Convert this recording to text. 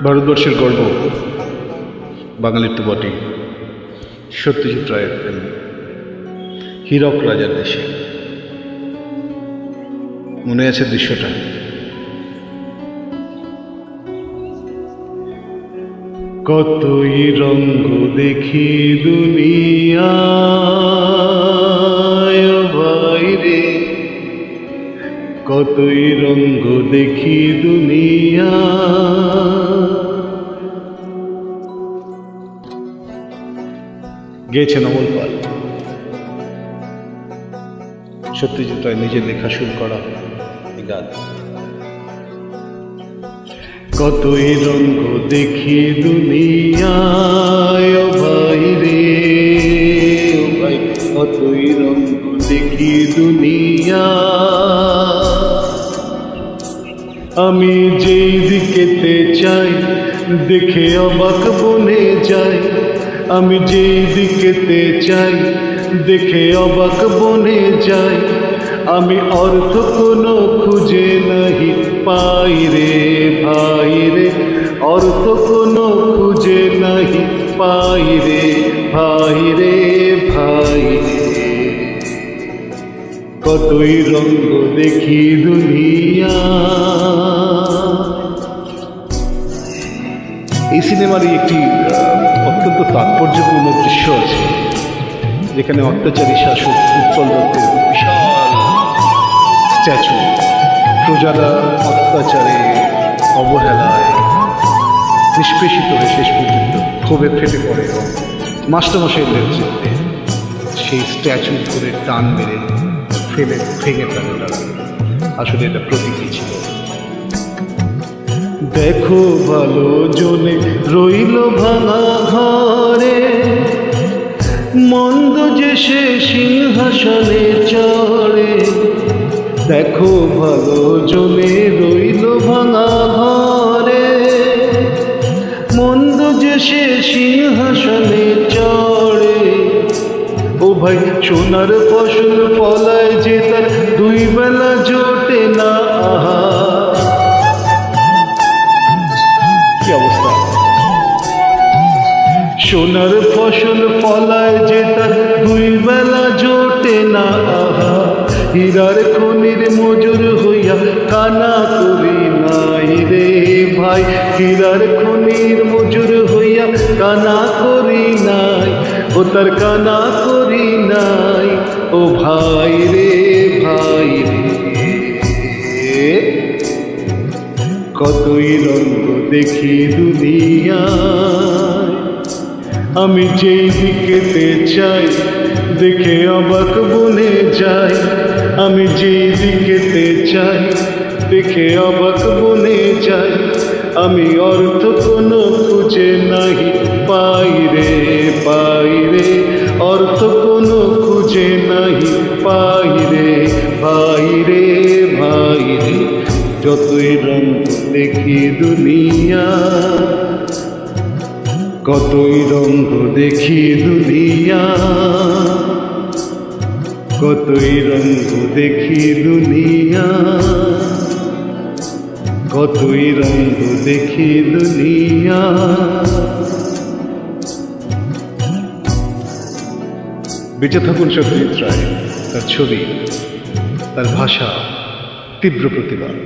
ভারতবর্ষের গর্ব বাঙালির তো বটেই। সত্যজিৎ রায়ের ফিল্ম হীরক রাজার দেশে। মনে আছে দৃশ্যটা? কতই রঙ্গ দেখি দুনিয়ায় বাইরে, কতই রঙ্গ দেখি দুনিয়া। গেয়েছেন অমল পাল। সত্যজিৎ রায় নিজে লেখা সুর করা এই গান। কতই রঙ্গ দেখি দুনিয়ায় বাইরে, ভাই কতই রঙ্গ দেখি দুনিয়া। আমি যেই দিকেতে চাই দেখে অবাক বনে যাই, আমি যেই দিকেতে চাই দেখে অবাক বনে যাই। আমি অর্থ কোনো খুঁজে নাহি পাই রে ভাই রে, অর্থ কোনো খুঁজে নাহি পাই রে ভাই রে ভাই রে। কতই রঙ্গ দেখি দুনিয়া। এই সিনেমারই একটি অত্যন্ত তাৎপর্যপূর্ণ দৃশ্য আছে, যেখানে অত্যাচারী শাসক উৎপল দত্তের বিশাল স্ট্যাচু প্রজারা অত্যাচারে অবহেলায় নিষ্পেষিত হয়ে শেষ পর্যন্ত ক্ষোভে ফেটে পড়ে এবং মাস্টারমশাইয়ের নেতৃত্বে সেই স্ট্যাচু ধরে টান মেরে ফেলে ভেঙে ফেলে তারা। আসলে এটা প্রতীকী ছিল। দেখো ভালো জনে রইল ভাঙা ঘরে, মন্দ যে সে সিংহাসনে চড়ে। দেখো ভালো জনে রইল ভাঙা ঘরে, মন্দ যে সে সিংহাসনে চড়ে। ও ভাই সোনার ফসল ফলায় যে তার দুই বেলা জোটে না। আহা কি অবস্থা! সোনার ফসল ফলায় যে তার দুই বেলা জোটে না। আহা হীরার খনির মজুর হইয়া কানা করি নাই রে ভাই, হীরার খনির মজুর হইয়া কানা করি নাই, ও তার কানা করি নাই। ও ভাই রে ভাই রে, কতই রঙ্গ দেখি দুনিয়ায়। আমি যেই দিকেতে চাই দেখে অবাক বনে যাই, আমি যেই দিকেতে চাই দেখে অবাক বনে যাই। আমি অর্থ কোনো খুঁজে নাহি পাই রে পাই রে, অর্থ কোনো খুঁজে নাহি পাই রে ভাই রে ভাই রে। যতই রঙ্গ দেখি দুনিয়া, কতই রঙ্গ দেখি দুনিয়া, কতই রঙ্গ দেখি দুনিয়া, কতই রঙ্গ দেখি দুনিয়া। বেঁচে থাকুন সত্যজিৎ রায়, তার ছবি, তার ভাষা, তীব্র প্রতিবাদ।